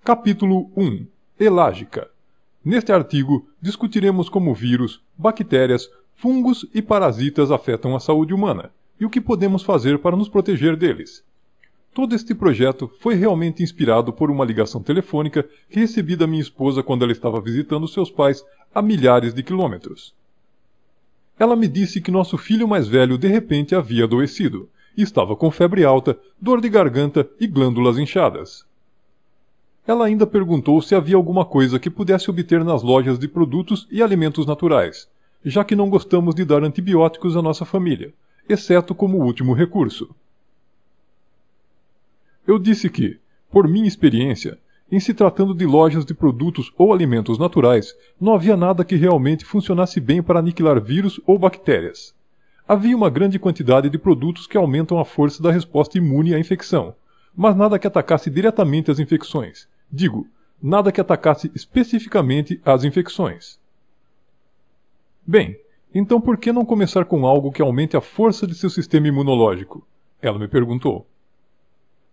Capítulo 1. Elágica. Neste artigo, discutiremos como vírus, bactérias, fungos e parasitas afetam a saúde humana e o que podemos fazer para nos proteger deles. Todo este projeto foi realmente inspirado por uma ligação telefônica que recebi da minha esposa quando ela estava visitando seus pais a milhares de quilômetros. Ela me disse que nosso filho mais velho de repente havia adoecido e estava com febre alta, dor de garganta e glândulas inchadas. Ela ainda perguntou se havia alguma coisa que pudesse obter nas lojas de produtos e alimentos naturais, já que não gostamos de dar antibióticos à nossa família, exceto como último recurso. Eu disse que, por minha experiência, em se tratando de lojas de produtos ou alimentos naturais, não havia nada que realmente funcionasse bem para aniquilar vírus ou bactérias. Havia uma grande quantidade de produtos que aumentam a força da resposta imune à infecção, mas nada que atacasse diretamente as infecções. Digo, nada que atacasse especificamente as infecções. Bem, então por que não começar com algo que aumente a força de seu sistema imunológico? Ela me perguntou.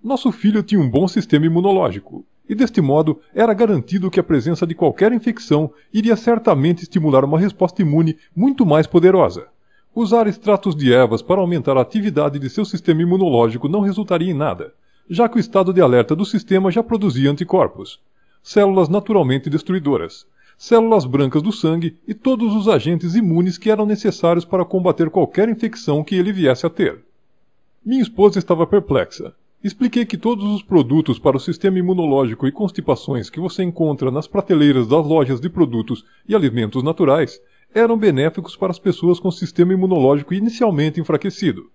Nosso filho tinha um bom sistema imunológico, e deste modo era garantido que a presença de qualquer infecção iria certamente estimular uma resposta imune muito mais poderosa. Usar extratos de ervas para aumentar a atividade de seu sistema imunológico não resultaria em nada, já que o estado de alerta do sistema já produzia anticorpos, células naturalmente destruidoras, células brancas do sangue e todos os agentes imunes que eram necessários para combater qualquer infecção que ele viesse a ter. Minha esposa estava perplexa. Expliquei que todos os produtos para o sistema imunológico e constipações que você encontra nas prateleiras das lojas de produtos e alimentos naturais eram benéficos para as pessoas com sistema imunológico inicialmente enfraquecido.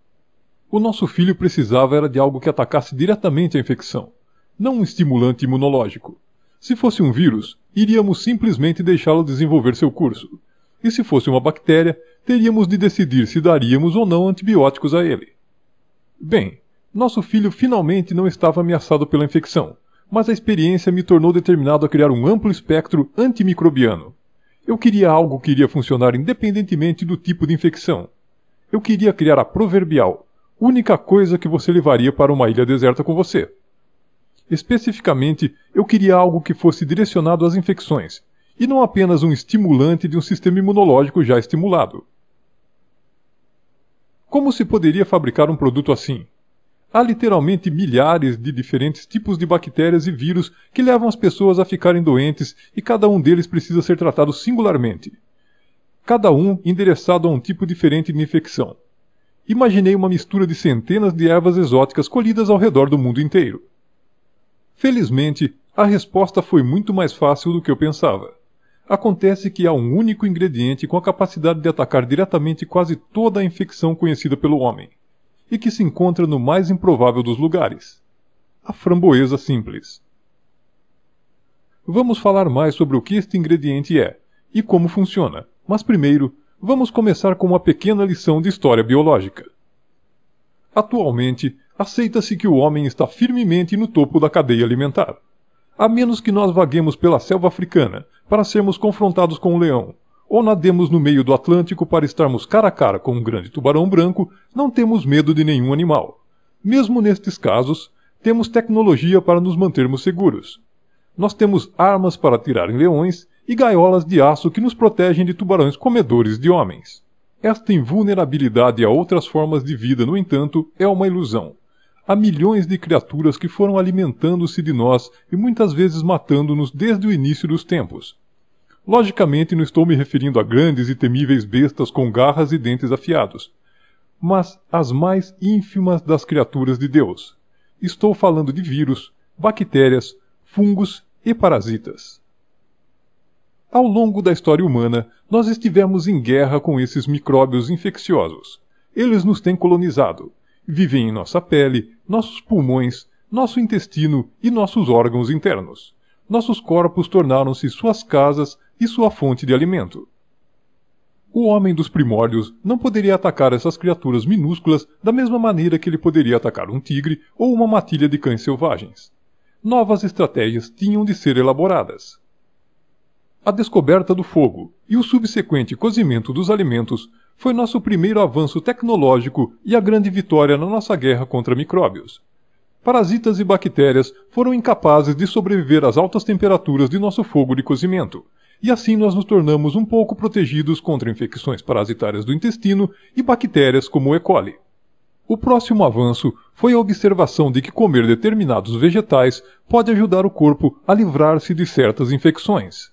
O nosso filho precisava era de algo que atacasse diretamente a infecção, não um estimulante imunológico. Se fosse um vírus, iríamos simplesmente deixá-lo desenvolver seu curso. E se fosse uma bactéria, teríamos de decidir se daríamos ou não antibióticos a ele. Bem, nosso filho finalmente não estava ameaçado pela infecção, mas a experiência me tornou determinado a criar um amplo espectro antimicrobiano. Eu queria algo que iria funcionar independentemente do tipo de infecção. Eu queria criar a proverbial, única coisa que você levaria para uma ilha deserta com você. Especificamente, eu queria algo que fosse direcionado às infecções, e não apenas um estimulante de um sistema imunológico já estimulado. Como se poderia fabricar um produto assim? Há literalmente milhares de diferentes tipos de bactérias e vírus que levam as pessoas a ficarem doentes e cada um deles precisa ser tratado singularmente. Cada um endereçado a um tipo diferente de infecção. Imaginei uma mistura de centenas de ervas exóticas colhidas ao redor do mundo inteiro. Felizmente, a resposta foi muito mais fácil do que eu pensava. Acontece que há um único ingrediente com a capacidade de atacar diretamente quase toda a infecção conhecida pelo homem, e que se encontra no mais improvável dos lugares: a framboesa simples. Vamos falar mais sobre o que este ingrediente é e como funciona, mas primeiro, vamos começar com uma pequena lição de história biológica. Atualmente, aceita-se que o homem está firmemente no topo da cadeia alimentar. A menos que nós vaguemos pela selva africana para sermos confrontados com um leão, ou nademos no meio do Atlântico para estarmos cara a cara com um grande tubarão branco, não temos medo de nenhum animal. Mesmo nestes casos, temos tecnologia para nos mantermos seguros. Nós temos armas para atirar em leões e gaiolas de aço que nos protegem de tubarões comedores de homens. Esta invulnerabilidade a outras formas de vida, no entanto, é uma ilusão. Há milhões de criaturas que foram alimentando-se de nós e muitas vezes matando-nos desde o início dos tempos. Logicamente não estou me referindo a grandes e temíveis bestas com garras e dentes afiados, mas às mais ínfimas das criaturas de Deus. Estou falando de vírus, bactérias, fungos e parasitas. Ao longo da história humana, nós estivemos em guerra com esses micróbios infecciosos. Eles nos têm colonizado. Vivem em nossa pele, nossos pulmões, nosso intestino e nossos órgãos internos. Nossos corpos tornaram-se suas casas e sua fonte de alimento. O homem dos primórdios não poderia atacar essas criaturas minúsculas da mesma maneira que ele poderia atacar um tigre ou uma matilha de cães selvagens. Novas estratégias tinham de ser elaboradas. A descoberta do fogo e o subsequente cozimento dos alimentos foi nosso primeiro avanço tecnológico e a grande vitória na nossa guerra contra micróbios. Parasitas e bactérias foram incapazes de sobreviver às altas temperaturas de nosso fogo de cozimento, e assim nós nos tornamos um pouco protegidos contra infecções parasitárias do intestino e bactérias como o E. coli. O próximo avanço foi a observação de que comer determinados vegetais pode ajudar o corpo a livrar-se de certas infecções.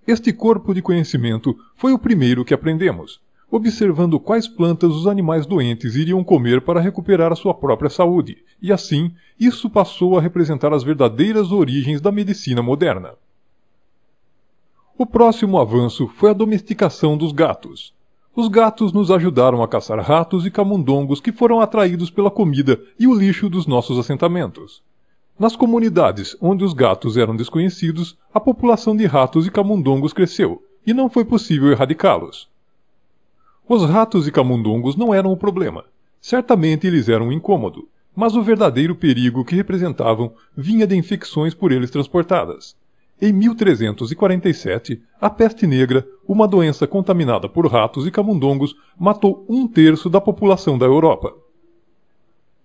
Este corpo de conhecimento foi o primeiro que aprendemos, observando quais plantas os animais doentes iriam comer para recuperar a sua própria saúde, e assim, isso passou a representar as verdadeiras origens da medicina moderna. O próximo avanço foi a domesticação dos gatos. Os gatos nos ajudaram a caçar ratos e camundongos que foram atraídos pela comida e o lixo dos nossos assentamentos. Nas comunidades onde os gatos eram desconhecidos, a população de ratos e camundongos cresceu, e não foi possível erradicá-los. Os ratos e camundongos não eram o problema. Certamente eles eram um incômodo, mas o verdadeiro perigo que representavam vinha de infecções por eles transportadas. Em 1347, a peste negra, uma doença contaminada por ratos e camundongos, matou 1/3 da população da Europa.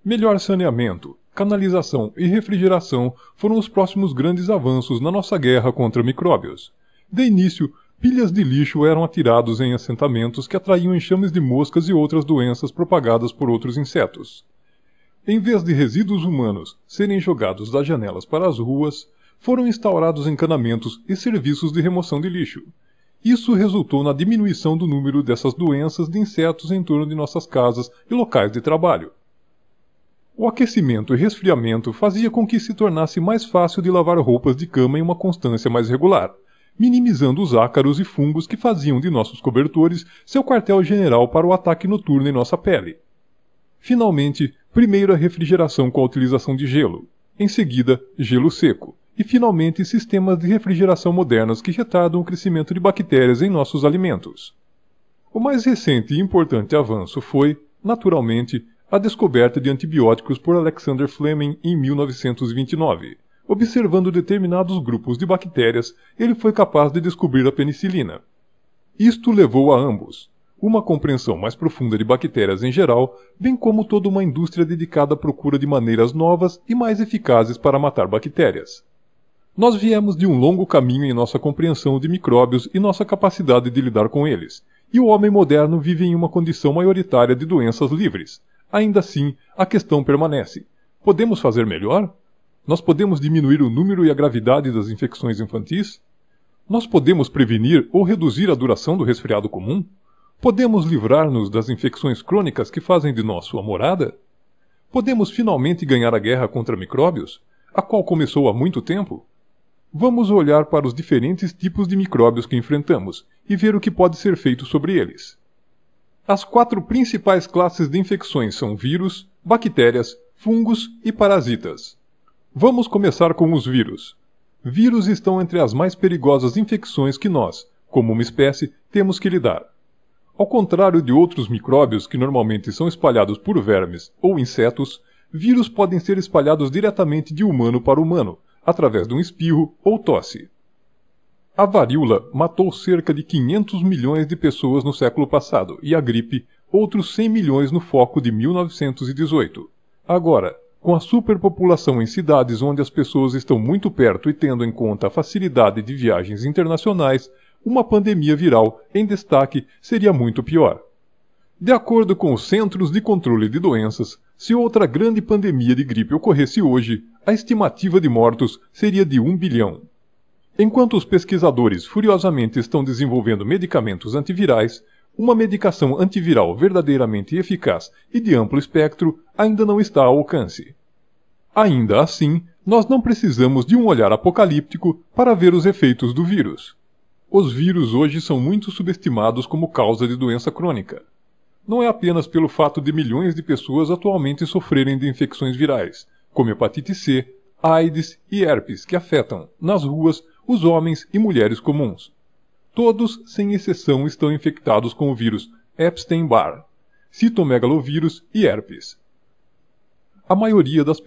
Melhor saneamento, canalização e refrigeração foram os próximos grandes avanços na nossa guerra contra micróbios. De início, pilhas de lixo eram atirados em assentamentos que atraíam enxames de moscas e outras doenças propagadas por outros insetos. Em vez de resíduos humanos serem jogados das janelas para as ruas, foram instaurados encanamentos e serviços de remoção de lixo. Isso resultou na diminuição do número dessas doenças de insetos em torno de nossas casas e locais de trabalho. O aquecimento e resfriamento fazia com que se tornasse mais fácil de lavar roupas de cama em uma constância mais regular, minimizando os ácaros e fungos que faziam de nossos cobertores seu quartel-general para o ataque noturno em nossa pele. Finalmente, primeiro a refrigeração com a utilização de gelo, em seguida, gelo seco, e finalmente sistemas de refrigeração modernos que retardam o crescimento de bactérias em nossos alimentos. O mais recente e importante avanço foi, naturalmente, a descoberta de antibióticos por Alexander Fleming em 1929. Observando determinados grupos de bactérias, ele foi capaz de descobrir a penicilina. Isto levou a ambos uma compreensão mais profunda de bactérias em geral, bem como toda uma indústria dedicada à procura de maneiras novas e mais eficazes para matar bactérias. Nós viemos de um longo caminho em nossa compreensão de micróbios e nossa capacidade de lidar com eles, e o homem moderno vive em uma condição maioritária de doenças livres. Ainda assim, a questão permanece. Podemos fazer melhor? Nós podemos diminuir o número e a gravidade das infecções infantis? Nós podemos prevenir ou reduzir a duração do resfriado comum? Podemos livrar-nos das infecções crônicas que fazem de nós sua morada? Podemos finalmente ganhar a guerra contra micróbios, a qual começou há muito tempo? Vamos olhar para os diferentes tipos de micróbios que enfrentamos e ver o que pode ser feito sobre eles. As 4 principais classes de infecções são vírus, bactérias, fungos e parasitas. Vamos começar com os vírus. Vírus estão entre as mais perigosas infecções que nós, como uma espécie, temos que lidar. Ao contrário de outros micróbios que normalmente são espalhados por vermes ou insetos, vírus podem ser espalhados diretamente de humano para humano, através de um espirro ou tosse. A varíola matou cerca de 500 milhões de pessoas no século passado e a gripe, outros 100 milhões no foco de 1918. Agora, com a superpopulação em cidades onde as pessoas estão muito perto e tendo em conta a facilidade de viagens internacionais, uma pandemia viral em destaque seria muito pior. De acordo com os Centros de Controle de Doenças, se outra grande pandemia de gripe ocorresse hoje, a estimativa de mortos seria de 1 bilhão. Enquanto os pesquisadores furiosamente estão desenvolvendo medicamentos antivirais, uma medicação antiviral verdadeiramente eficaz e de amplo espectro ainda não está ao alcance. Ainda assim, nós não precisamos de um olhar apocalíptico para ver os efeitos do vírus. Os vírus hoje são muito subestimados como causa de doença crônica. Não é apenas pelo fato de milhões de pessoas atualmente sofrerem de infecções virais, como hepatite C, AIDS e herpes, que afetam, nas ruas, os homens e mulheres comuns. Todos, sem exceção, estão infectados com o vírus Epstein-Barr, citomegalovírus e herpes. A maioria das